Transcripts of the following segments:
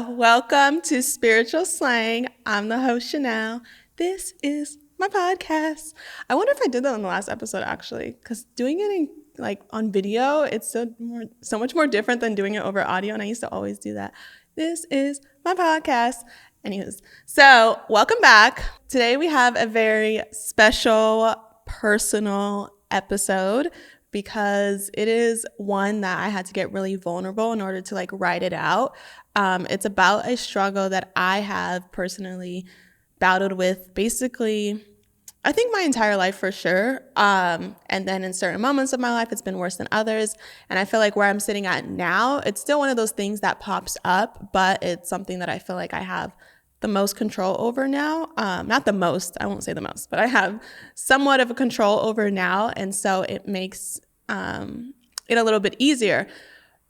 Welcome to Spiritual Slang. I'm the host, Chanel. This is my podcast. I wonder if I did that on the last episode, actually, because doing it on video, it's so much more different than doing it over audio, and I used to always do that. This is my podcast. Anyways, so welcome back. Today we have a very special, personal episode because it is one that I had to get really vulnerable in order to write it out. It's about a struggle that I have personally battled with basically, I think my entire life for sure. And then in certain moments of my life, it's been worse than others. And I feel like where I'm sitting at now, it's still one of those things that pops up, but it's something that I feel like I have the most control over now. Not the most, I won't say the most, but I have somewhat of a control over now. And so it makes it a little bit easier.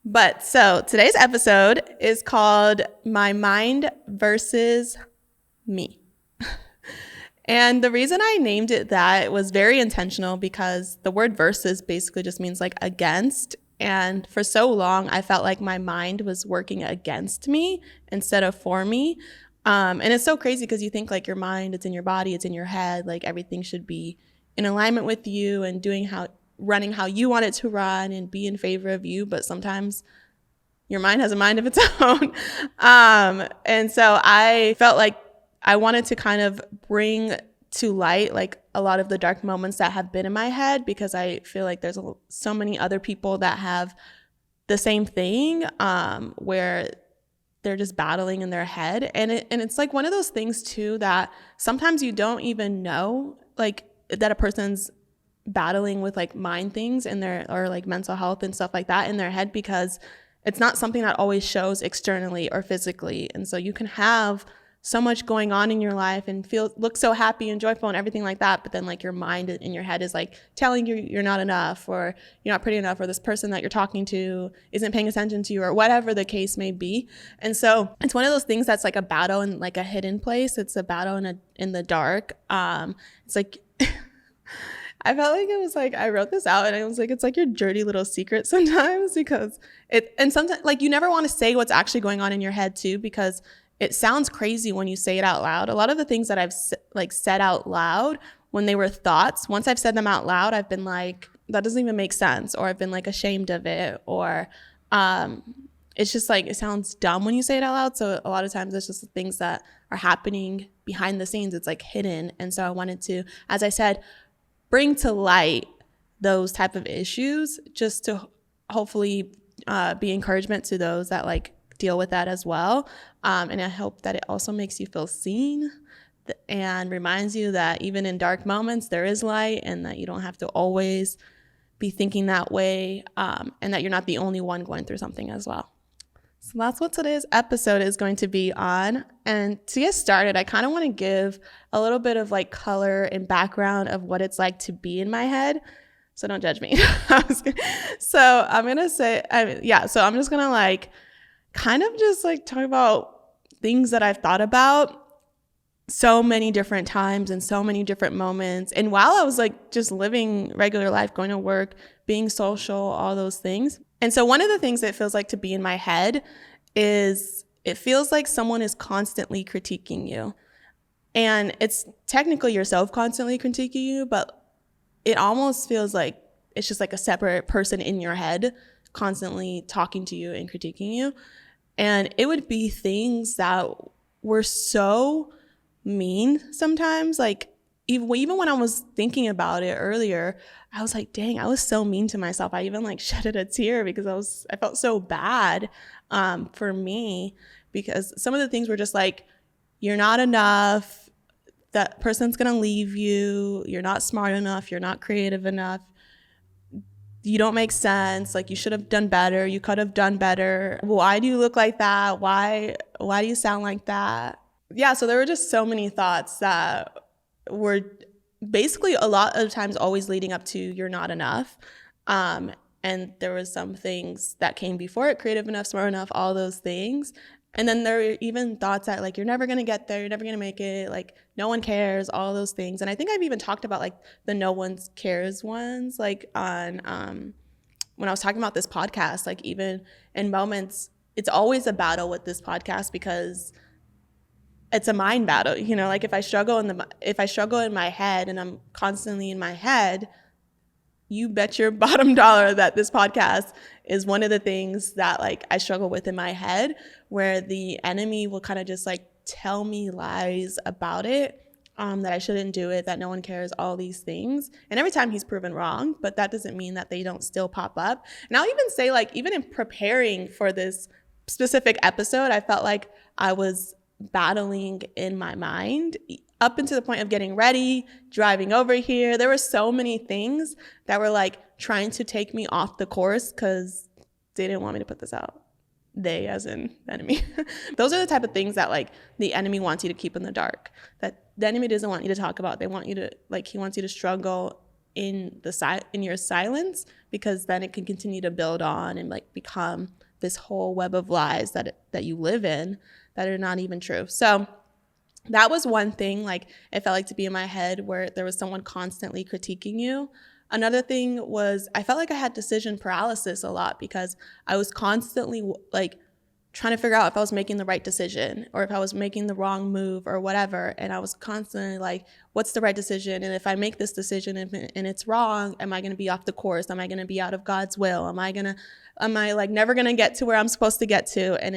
But so today's episode is called My Mind versus Me. And the reason I named it that was very intentional because the word versus basically just means against. And for so long, I felt like my mind was working against me instead of for me. And it's so crazy because you think your mind, it's in your body, it's in your head, everything should be in alignment with you and running how you want it to run and be in favor of you. But sometimes your mind has a mind of its own. And so I felt like I wanted to kind of bring to light a lot of the dark moments that have been in my head, because I feel like there's so many other people that have the same thing, where they're just battling in their head. And it's one of those things too that sometimes you don't even know that a person's battling with mind things in their, or mental health and stuff like that in their head, because it's not something that always shows externally or physically. And so you can have so much going on in your life and look so happy and joyful and everything like that, but then your mind in your head is telling you you're not enough, or you're not pretty enough, or this person that you're talking to isn't paying attention to you, or whatever the case may be. And so it's one of those things that's a battle in a hidden place. It's a battle in the dark. It's I felt like it was I wrote this out and it was it's your dirty little secret sometimes, because and sometimes you never want to say what's actually going on in your head too, because it sounds crazy when you say it out loud. A lot of the things that I've said out loud when they were thoughts, once I've said them out loud, I've been that doesn't even make sense, or I've been ashamed of it, or it's just it sounds dumb when you say it out loud. So a lot of times it's just things that are happening behind the scenes. It's hidden. And so I wanted to, as I said, bring to light those type of issues, just to hopefully be encouragement to those that deal with that as well. And I hope that it also makes you feel seen and reminds you that even in dark moments, there is light, and that you don't have to always be thinking that way, and that you're not the only one going through something as well. So that's what today's episode is going to be on. And to get started, I kind of want to give a little bit of color and background of what it's like to be in my head. So don't judge me. So I'm going to say, so I'm just going to kind of just talk about things that I've thought about so many different times and so many different moments. And while I was just living regular life, going to work, being social, all those things. And so one of the things that feels to be in my head is it feels like someone is constantly critiquing you. And it's technically yourself constantly critiquing you, but it almost feels like it's just a separate person in your head constantly talking to you and critiquing you. And it would be things that were so mean sometimes. Even when I was thinking about it earlier, I was dang, I was so mean to myself. I even shedded a tear because I felt so bad for me, because some of the things were just you're not enough, that person's gonna leave you, you're not smart enough, you're not creative enough, you don't make sense, you should have done better, you could have done better, why do you look like that, why do you sound like that? Yeah, so there were just so many thoughts that were basically a lot of times always leading up to you're not enough. And there was some things that came before it, creative enough, smart enough, all those things. And then there were even thoughts that you're never going to get there, you're never going to make it, no one cares, all those things. And I think I've even talked about the no one cares ones, on when I was talking about this podcast, even in moments it's always a battle with this podcast because it's a mind battle. Like if I struggle in my head and I'm constantly in my head, you bet your bottom dollar that this podcast is one of the things that like I struggle with in my head, where the enemy will kind of just like tell me lies about it, that I shouldn't do it, that no one cares, all these things. And every time he's proven wrong, but that doesn't mean that they don't still pop up. And I'll even say, like, even in preparing for this specific episode, I felt like I was battling in my mind up until the point of getting ready, driving over here. There were so many things that were like trying to take me off the course because they didn't want me to put this out. They, as in the enemy. Those are the type of things that like the enemy wants you to keep in the dark, that the enemy doesn't want you to talk about. They want you to, like, he wants you to struggle in your silence, because then it can continue to build on and like become this whole web of lies that you live in that are not even true. So that was one thing, like it felt like to be in my head, where there was someone constantly critiquing you. Another thing was I felt like I had decision paralysis a lot, because I was constantly like trying to figure out if I was making the right decision or if I was making the wrong move or whatever. And I was constantly like, what's the right decision? And if I make this decision and it's wrong, am I going to be off the course? Am I going to be out of God's will? Am I like never going to get to where I'm supposed to get to? And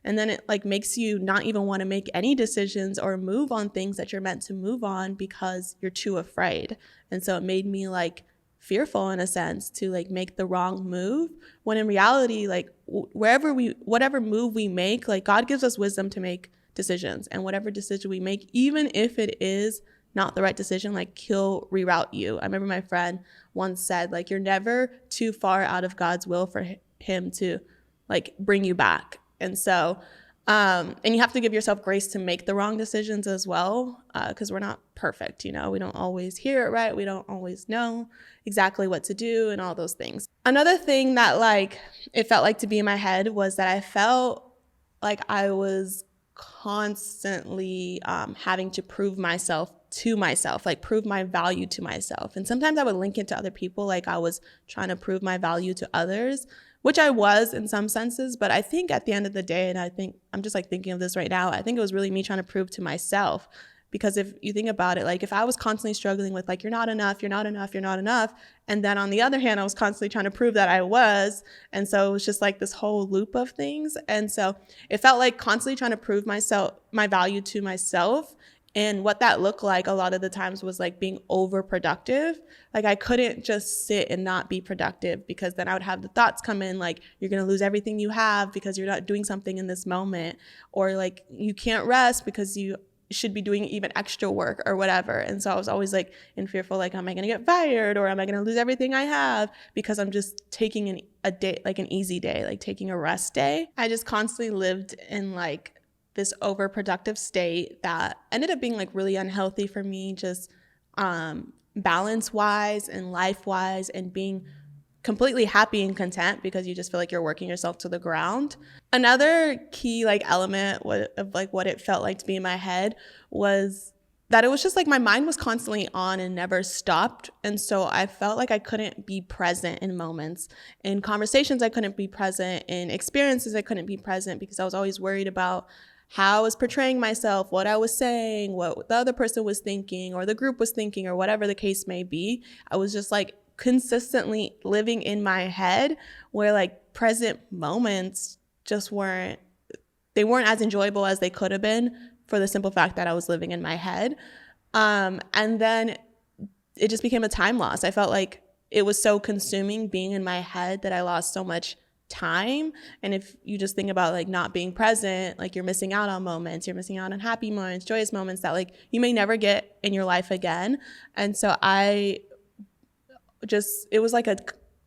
then it like makes you not even want to make any decisions or move on things that you're meant to move on because you're too afraid. And so it made me like fearful in a sense to like make the wrong move, when in reality, like whatever move we make, like God gives us wisdom to make decisions, and whatever decision we make, even if it is not the right decision, like he'll reroute you. I remember my friend once said, like, you're never too far out of God's will for him to like bring you back. And so and you have to give yourself grace to make the wrong decisions as well, because we're not perfect. We don't always hear it right. We don't always know exactly what to do and all those things. Another thing that like it felt like to be in my head was that I felt like I was constantly having to prove myself to myself, like prove my value to myself. And sometimes I would link it to other people, like I was trying to prove my value to others, which I was in some senses. But I think at the end of the day, and I think I'm just like thinking of this right now, I think it was really me trying to prove to myself. Because if you think about it, like if I was constantly struggling with like, you're not enough, you're not enough, you're not enough. And then on the other hand, I was constantly trying to prove that I was. And so it was just like this whole loop of things. And so it felt like constantly trying to prove my value to myself. And what that looked like a lot of the times was like being overproductive. Like I couldn't just sit and not be productive, because then I would have the thoughts come in like, you're going to lose everything you have because you're not doing something in this moment. Or like you can't rest because you should be doing even extra work or whatever. And so I was always like in fearful, like, am I going to get fired, or am I going to lose everything I have because I'm just taking a day, like an easy day, like taking a rest day. I just constantly lived in like this overproductive state that ended up being like really unhealthy for me, just balance wise and life wise, and being completely happy and content because you just feel like you're working yourself to the ground. Another key like element of like what it felt like to be in my head was that it was just like my mind was constantly on and never stopped. And so I felt like I couldn't be present in moments. In conversations, I couldn't be present. In experiences, I couldn't be present because I was always worried about how I was portraying myself, what I was saying, what the other person was thinking, or the group was thinking, or whatever the case may be. I was just like consistently living in my head, where like present moments just weren't as enjoyable as they could have been, for the simple fact that I was living in my head. And then it just became a time loss. I felt like it was so consuming being in my head that I lost so much time. And if you just think about like not being present, like you're missing out on moments, you're missing out on happy moments, joyous moments that like you may never get in your life again. And so it was like a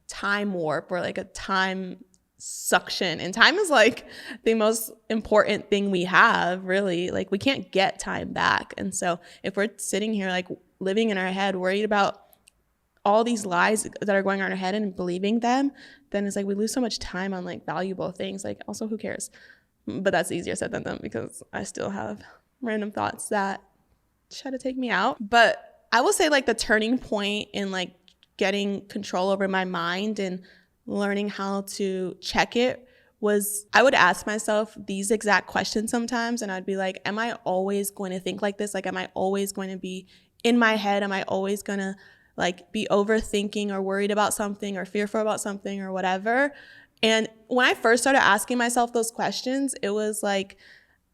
time warp, or like a time suction. And time is like the most important thing we have, really. Like we can't get time back. And so if we're sitting here like living in our head, worried about all these lies that are going on in our head and believing them, then it's like we lose so much time on like valuable things. Like also, who cares? But that's easier said than done, because I still have random thoughts that try to take me out. But I will say like the turning point in like getting control over my mind and learning how to check it was I would ask myself these exact questions sometimes, and I'd be like, am I always going to think like this? Like, am I always going to be in my head? Am I always going to like be overthinking or worried about something or fearful about something or whatever? And when I first started asking myself those questions, it was like,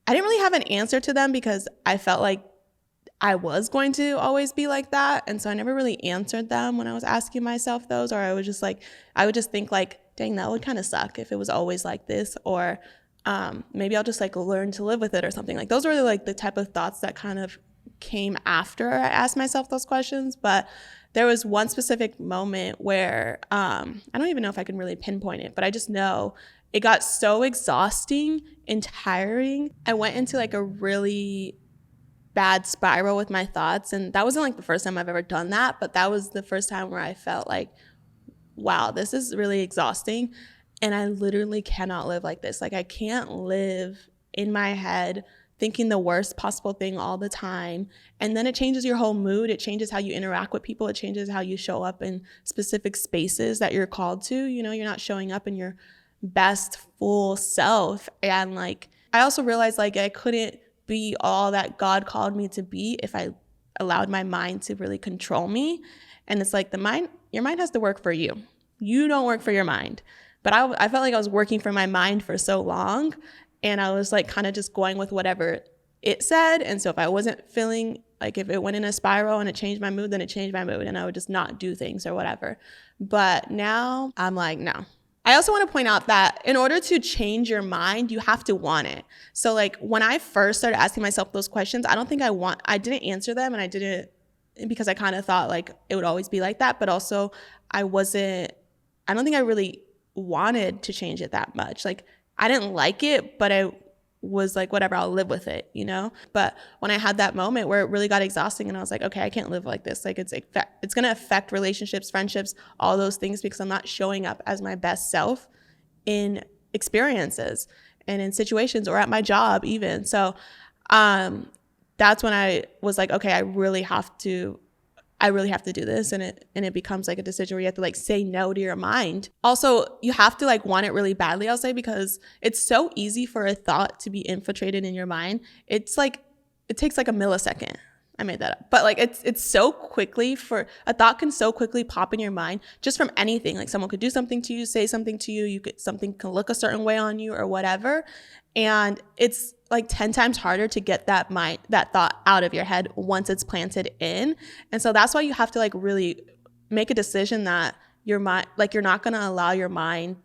I didn't really have an answer to them because I felt like I was going to always be like that. And so I never really answered them when I was asking myself those, or I would just think like, dang, that would kind of suck if it was always like this, or maybe I'll just like learn to live with it or something. Like those were like the type of thoughts that kind of came after I asked myself those questions. But there was one specific moment where I don't even know if I can really pinpoint it, but I just know it got so exhausting and tiring. I went into like a really bad spiral with my thoughts, and that wasn't like the first time I've ever done that, but that was the first time where I felt like, wow, this is really exhausting, and I literally cannot live like this. Like I can't live in my head thinking the worst possible thing all the time, and then it changes your whole mood. It changes how you interact with people. It changes how you show up in specific spaces that you're called to. You know, you're not showing up in your best full self. And like I also realized like I couldn't be all that God called me to be if I allowed my mind to really control me. And it's like your mind has to work for you. You don't work for your mind. But I felt like I was working for my mind for so long, and I was like kind of just going with whatever it said. And so if I wasn't feeling like, if it went in a spiral and it changed my mood, then it changed my mood, and I would just not do things or whatever. But now I'm like, no. I also want to point out that in order to change your mind, you have to want it. So like when I first started asking myself those questions, I didn't answer them, and I didn't because I kind of thought like it would always be like that. But also I don't think I really wanted to change it that much. Like I didn't like it, but I was like, whatever, I'll live with it, you know? But when I had that moment where it really got exhausting and I was like, okay, I can't live like this. Like it's going to affect relationships, friendships, all those things, because I'm not showing up as my best self in experiences and in situations or at my job even. So that's when I was like, okay, I really have to do this. And it becomes like a decision where you have to like say no to your mind. Also, you have to like want it really badly, I'll say, because it's so easy for a thought to be infiltrated in your mind. It's like, it takes like a millisecond. I made that up. But like it's so quickly, a thought can so quickly pop in your mind just from anything. Like someone could do something to you, say something to you, something can look a certain way on you or whatever. And it's like 10 times harder to get that thought out of your head once it's planted in. And so that's why you have to like really make a decision that your mind, like you're not going to allow your mind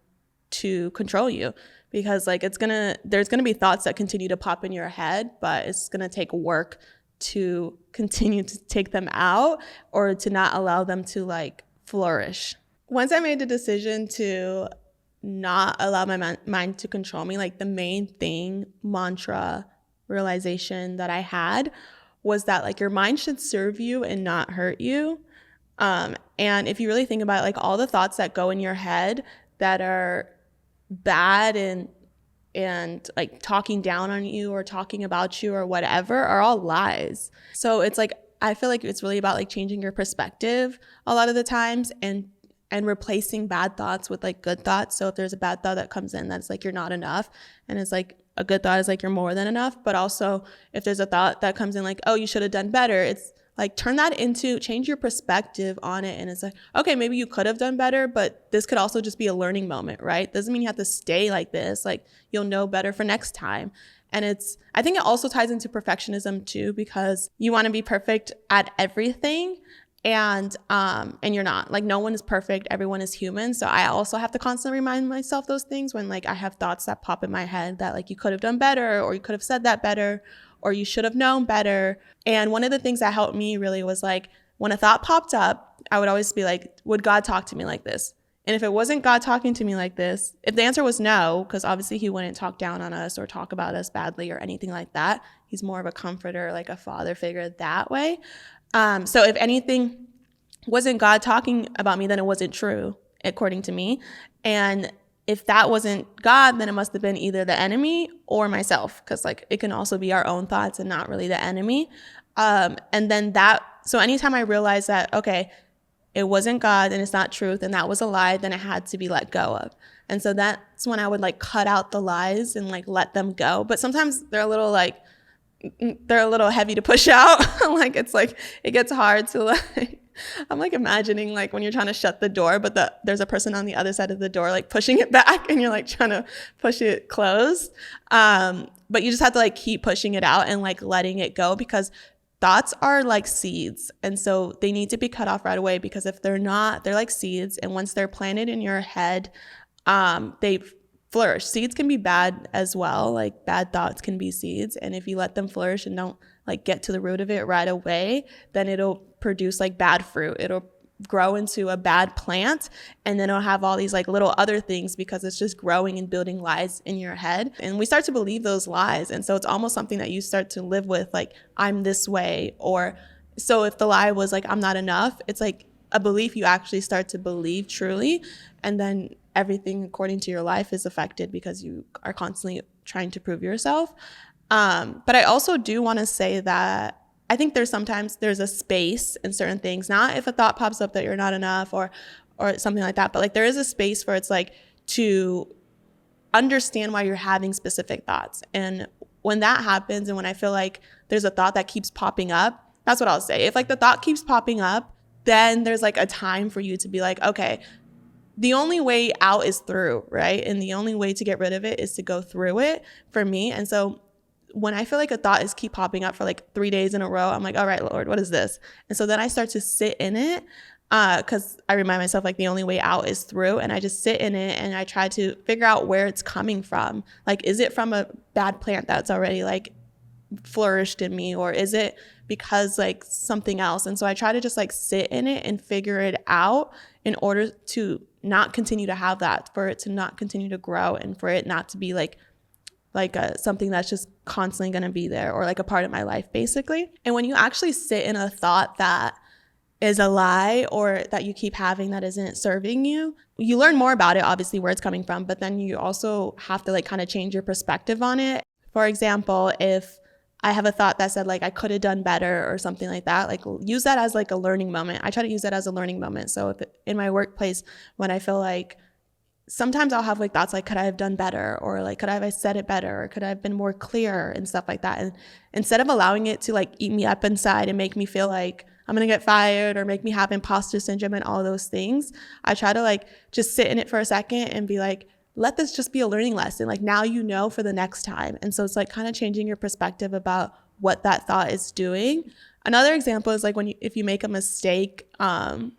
to control you, because like there's going to be thoughts that continue to pop in your head, but it's going to take work to continue to take them out or to not allow them to like flourish. Once I made the decision to not allow my mind to control me, like the main mantra realization that I had was that like your mind should serve you and not hurt you. And if you really think about it, like all the thoughts that go in your head that are bad and like talking down on you or talking about you or whatever are all lies. So it's like, I feel like it's really about like changing your perspective a lot of the times and replacing bad thoughts with like good thoughts. So if there's a bad thought that comes in that's like you're not enough, and it's like a good thought is like you're more than enough. But also if there's a thought that comes in like, oh, you should have done better, it's like change your perspective on it. And it's like, okay, maybe you could have done better, but this could also just be a learning moment, right? Doesn't mean you have to stay like this. Like you'll know better for next time. And I think it also ties into perfectionism too, because you want to be perfect at everything. And you're not. Like no one is perfect. Everyone is human. So I also have to constantly remind myself those things when like I have thoughts that pop in my head that like you could have done better, or you could have said that better, or you should have known better. And one of the things that helped me really was like when a thought popped up, I would always be like, would God talk to me like this? And if it wasn't God talking to me like this, if the answer was no, because obviously he wouldn't talk down on us or talk about us badly or anything like that. He's more of a comforter, like a father figure that way. So if anything wasn't God talking about me, then it wasn't true, according to me. And if that wasn't God, then it must have been either the enemy or myself, because like it can also be our own thoughts and not really the enemy. So anytime I realized that, okay, it wasn't God and it's not truth and that was a lie, then it had to be let go of. And so that's when I would like cut out the lies and like let them go. But sometimes they're a little heavy to push out. Like it's like it gets hard to like I'm like imagining like when you're trying to shut the door, but there's a person on the other side of the door like pushing it back, and you're like trying to push it closed. But you just have to like keep pushing it out and like letting it go, because thoughts are like seeds, and so they need to be cut off right away, because if they're not, they're like seeds, and once they're planted in your head, they flourish. Seeds can be bad as well, like bad thoughts can be seeds, and if you let them flourish and don't like get to the root of it right away, then it'll produce like bad fruit. It'll grow into a bad plant, and then it'll have all these like little other things, because it's just growing and building lies in your head, and we start to believe those lies. And so it's almost something that you start to live with, like I'm this way. Or so if the lie was like I'm not enough, it's like a belief you actually start to believe truly, and then everything according to your life is affected because you are constantly trying to prove yourself. But I also do want to say that I think there's a space in certain things, not if a thought pops up that you're not enough or something like that, but like there is a space for it's like to understand why you're having specific thoughts. And when that happens, and when I feel like there's a thought that keeps popping up, that's what I'll say. If like the thought keeps popping up, then there's like a time for you to be like, okay, the only way out is through, right? And the only way to get rid of it is to go through it for me. And so when I feel like a thought is keep popping up for like 3 days in a row, I'm like, all right, Lord, what is this? And so then I start to sit in it, because I remind myself like the only way out is through, and I just sit in it and I try to figure out where it's coming from. Like, is it from a bad plant that's already like flourished in me, or is it because like something else? And so I try to just like sit in it and figure it out in order to not continue to have that, for it to not continue to grow, and for it not to be like something that's just constantly going to be there, or like a part of my life basically. And when you actually sit in a thought that is a lie, or that you keep having that isn't serving you, you learn more about it, obviously where it's coming from, but then you also have to like kind of change your perspective on it. For example, if I have a thought that said like I could have done better or something like that, like use that as like a learning moment. I try to use that as a learning moment. So if in my workplace, when I feel like sometimes I'll have like thoughts like, could I have done better? Or like, could I have said it better? Or could I have been more clear and stuff like that? And instead of allowing it to like eat me up inside and make me feel like I'm going to get fired or make me have imposter syndrome and all those things, I try to like just sit in it for a second and be like, let this just be a learning lesson. Like now you know for the next time. And so it's like kind of changing your perspective about what that thought is doing. Another example is like if you make a mistake, I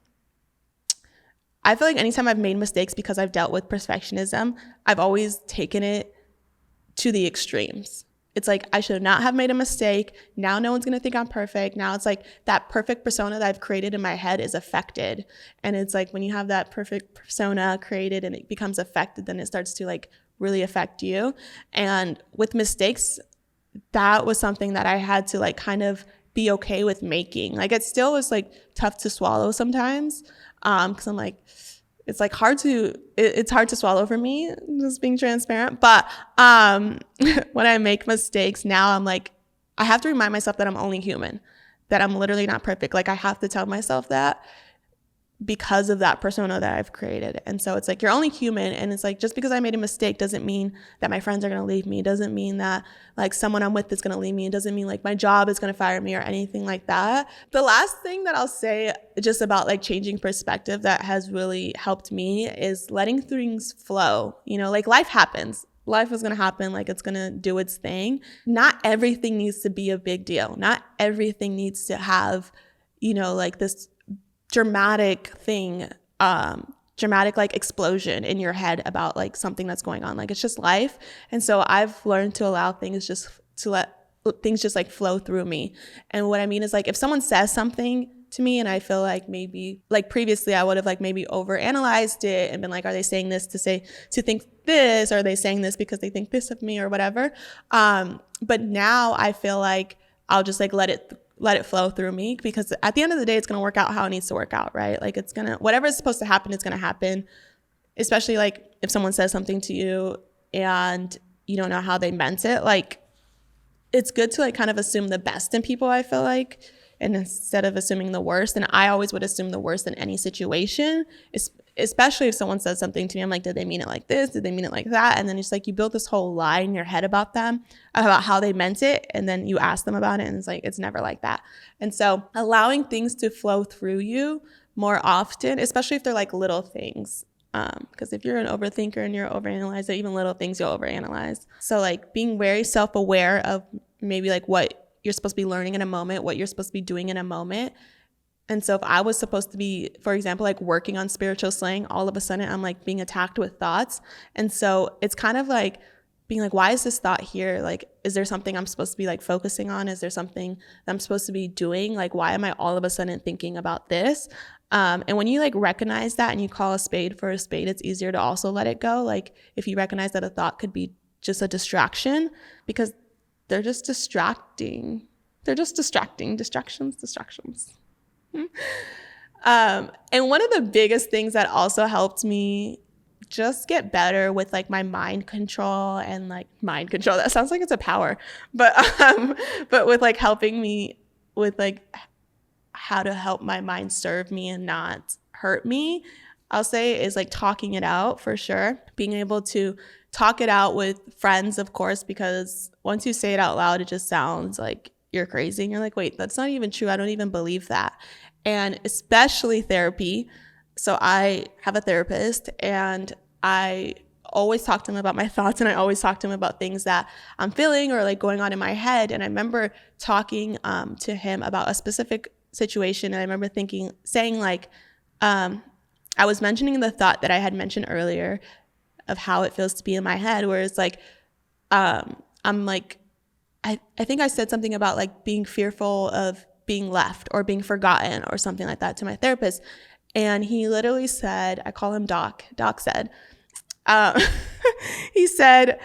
feel like anytime I've made mistakes, because I've dealt with perfectionism, I've always taken it to the extremes. It's like, I should not have made a mistake. Now no one's going to think I'm perfect. Now it's like that perfect persona that I've created in my head is affected. And it's like when you have that perfect persona created and it becomes affected, then it starts to like really affect you. And with mistakes, that was something that I had to like kind of be okay with making. Like it still was like tough to swallow sometimes, because I'm like, it's like it's hard to swallow for me, just being transparent. But when I make mistakes now, I'm like, I have to remind myself that I'm only human, that I'm literally not perfect. Like I have to tell myself that, because of that persona that I've created. And so it's like, you're only human. And it's like, just because I made a mistake doesn't mean that my friends are going to leave me. It doesn't mean that like someone I'm with is going to leave me. It doesn't mean like my job is going to fire me or anything like that. The last thing that I'll say just about like changing perspective that has really helped me is letting things flow. You know, like life happens. Life is going to happen. Like it's going to do its thing. Not everything needs to be a big deal. Not everything needs to have, you know, like this dramatic thing, dramatic like explosion in your head about like something that's going on. Like it's just life. And so I've learned to allow things let things just like flow through me. And what I mean is like if someone says something to me and I feel like maybe like previously I would have like maybe overanalyzed it and been like, are they saying this to think this? Or are they saying this because they think this of me or whatever? But now I feel like I'll just like let it flow through me, because at the end of the day, it's going to work out how it needs to work out, right? Like it's going to, whatever is supposed to happen, it's going to happen, especially like if someone says something to you and you don't know how they meant it. Like it's good to like kind of assume the best in people, I feel like, and instead of assuming the worst. And I always would assume the worst in any situation, especially if someone says something to me, I'm like, did they mean it like this? Did they mean it like that? And then it's like you build this whole lie in your head about them, about how they meant it. And then you ask them about it and it's like, it's never like that. And so allowing things to flow through you more often, especially if they're like little things. Because if you're an overthinker and you're overanalyzer, even little things you'll overanalyze. So like being very self-aware of maybe like what you're supposed to be learning in a moment, what you're supposed to be doing in a moment. And so if I was supposed to be, for example, like working on spiritual slaying, all of a sudden I'm like being attacked with thoughts. And so it's kind of like being like, why is this thought here? Like, is there something I'm supposed to be like focusing on? Is there something that I'm supposed to be doing? Like, why am I all of a sudden thinking about this? And when you like recognize that and you call a spade for a spade, it's easier to also let it go. Like if you recognize that a thought could be just a distraction, because they're just distracting. They're just distractions. And one of the biggest things that also helped me just get better with like my mind control, that sounds like it's a power, but with like helping me with like how to help my mind serve me and not hurt me, I'll say, is like talking it out for sure. Being able to talk it out with friends, of course, because once you say it out loud, it just sounds like you're crazy and you're like, wait, that's not even true. I don't even believe that. And especially therapy. So I have a therapist and I always talk to him about my thoughts, and I always talk to him about things that I'm feeling or like going on in my head. And I remember talking to him about a specific situation, and I remember saying like, I was mentioning the thought that I had mentioned earlier of how it feels to be in my head, where it's like, I'm like, I think I said something about like being fearful of being left or being forgotten or something like that to my therapist. And he literally said, I call him Doc. Doc said, he said,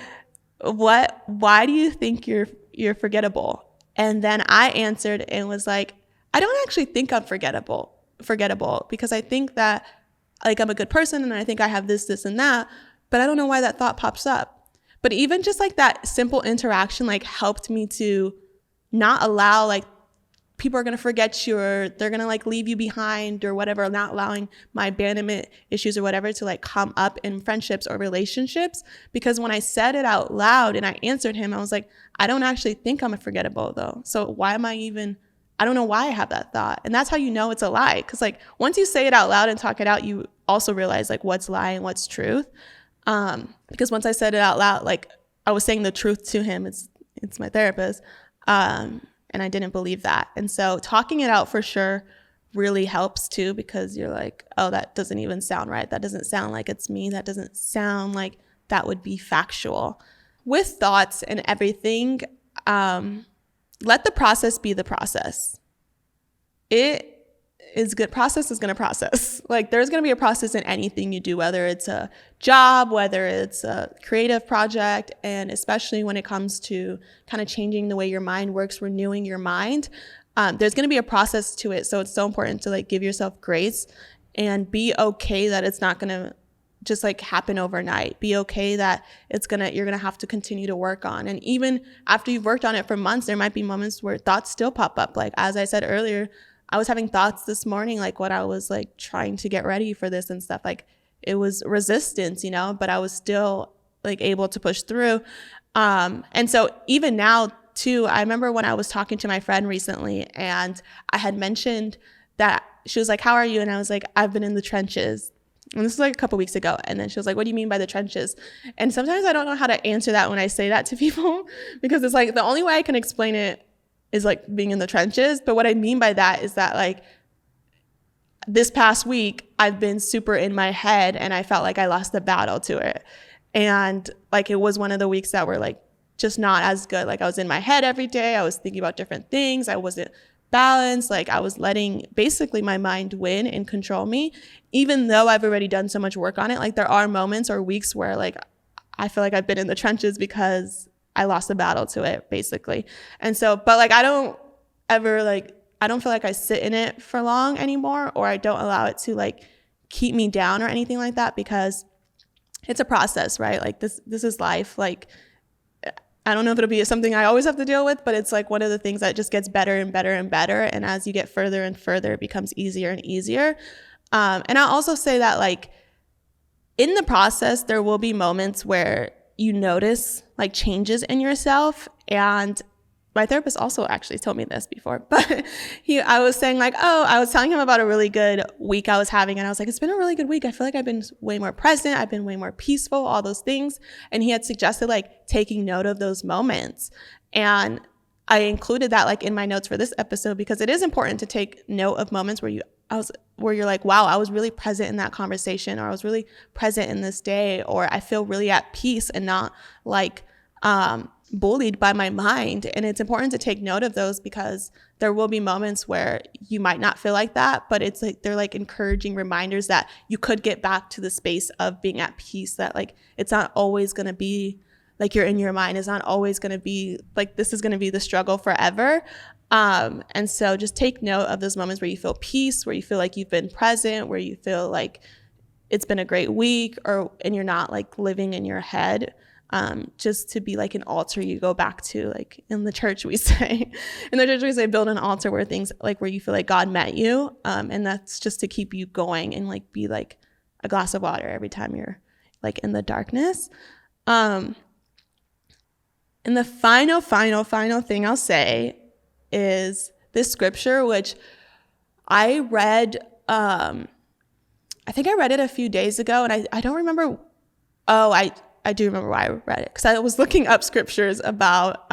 why do you think you're forgettable? And then I answered and was like, I don't actually think I'm forgettable because I think that like I'm a good person and I think I have this and that, but I don't know why that thought pops up. But even just like that simple interaction like helped me to not allow like people are going to forget you or they're going to like leave you behind or whatever, not allowing my abandonment issues or whatever to like come up in friendships or relationships. Because when I said it out loud and I answered him, I was like, I don't actually think I'm forgettable though. So why am I I don't know why I have that thought. And that's how you know it's a lie. Because like once you say it out loud and talk it out, you also realize like what's lie and what's truth. Because once I said it out loud, like I was saying the truth to him, it's my therapist. And I didn't believe that. And so talking it out for sure really helps too, because you're like, oh, that doesn't even sound right. That doesn't sound like it's me. That doesn't sound like that would be factual. With thoughts and everything, let the process be the process. Process is going to process. Like there's going to be a process in anything you do, whether it's a job, whether it's a creative project, and especially when it comes to kind of changing the way your mind works, renewing your mind, there's going to be a process to it. So it's so important to like give yourself grace and be okay that it's not going to just like happen overnight. Be okay that you're going to have to continue to work on. And even after you've worked on it for months, there might be moments where thoughts still pop up. Like, as I said earlier, I was having thoughts this morning, like when I was like trying to get ready for this and stuff, like it was resistance, but I was still like able to push through. And so even now too, I remember when I was talking to my friend recently and I had mentioned that she was like, how are you? And I was like, I've been in the trenches. And this was like a couple weeks ago. And then she was like, what do you mean by the trenches? And sometimes I don't know how to answer that when I say that to people, because it's like the only way I can explain it is like being in the trenches. But what I mean by that is that like this past week, I've been super in my head and I felt like I lost the battle to it. And like it was one of the weeks that were like just not as good. Like I was in my head every day. I was thinking about different things. I wasn't balanced. Like I was letting basically my mind win and control me, even though I've already done so much work on it. Like there are moments or weeks where like I feel like I've been in the trenches because I lost the battle to it, basically. And so, but like I don't feel like I sit in it for long anymore, or I don't allow it to like keep me down or anything like that, because it's a process, right? Like this is life. Like I don't know if it'll be something I always have to deal with, but it's like one of the things that just gets better and better and better. And as you get further and further, it becomes easier and easier. And I'll also say that like in the process, there will be moments where you notice like changes in yourself. And my therapist also actually told me this before, but I was saying like, oh, I was telling him about a really good week I was having. And I was like, it's been a really good week. I feel like I've been way more present. I've been way more peaceful, all those things. And he had suggested like taking note of those moments. And I included that like in my notes for this episode, because it is important to take note of moments where you're like, wow, I was really present in that conversation, or I was really present in this day, or I feel really at peace and not like, bullied by my mind. And it's important to take note of those, because there will be moments where you might not feel like that, but it's like they're like encouraging reminders that you could get back to the space of being at peace, that like it's not always going to be like you're in your mind, is not always going to be like this is going to be the struggle forever. And so just take note of those moments where you feel peace, where you feel like you've been present, where you feel like it's been a great week, and you're not like living in your head. Just to be like an altar you go back to, like in the church we say build an altar where things like where you feel like God met you, and that's just to keep you going and like be like a glass of water every time you're like in the darkness. And the final thing I'll say is this scripture, which I read, I think I read it a few days ago, and I don't remember. I do remember why I read it, because I was looking up scriptures about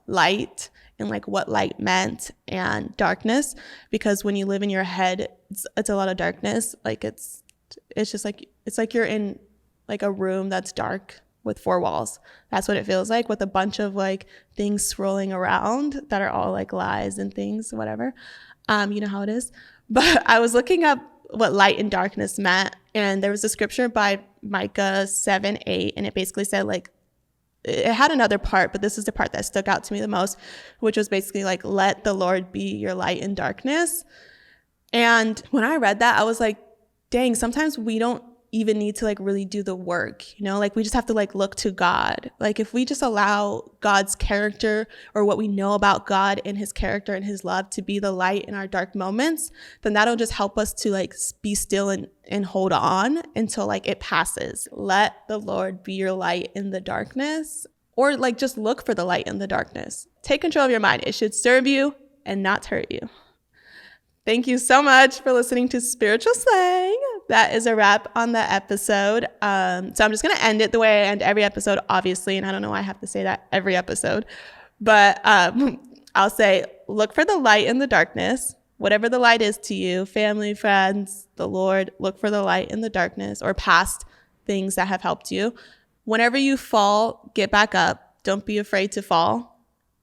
light and like what light meant and darkness, because when you live in your head, it's a lot of darkness. Like it's just like, it's like you're in like a room that's dark with four walls. That's what it feels like, with a bunch of like things swirling around that are all like lies and things, whatever. You know how it is. But I was looking up what light and darkness meant, and there was a scripture by Micah 7:8, and it basically said like, it had another part, but this is the part that stuck out to me the most, which was basically like, let the Lord be your light in darkness. And when I read that, I was like, dang, sometimes we don't even need to like really do the work, you know, like we just have to like look to God. Like if we just allow God's character, or what we know about God and his character and his love, to be the light in our dark moments, then that'll just help us to like be still and hold on until like it passes. Let the Lord be your light in the darkness, or like just look for the light in the darkness. Take control of your mind. It should serve you and not hurt you. Thank you so much for listening to Spiritual Slang. That is a wrap on the episode. So I'm just going to end it the way I end every episode, obviously. And I don't know why I have to say that every episode. But I'll say, look for the light in the darkness. Whatever the light is to you, family, friends, the Lord, look for the light in the darkness, or past things that have helped you. Whenever you fall, get back up. Don't be afraid to fall.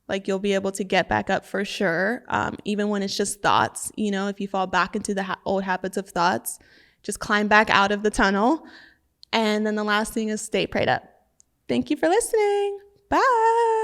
Like you'll be able to get back up for sure. Even when it's just thoughts, you know, if you fall back into the old habits of thoughts, just climb back out of the tunnel. And then the last thing is stay prayed up. Thank you for listening. Bye.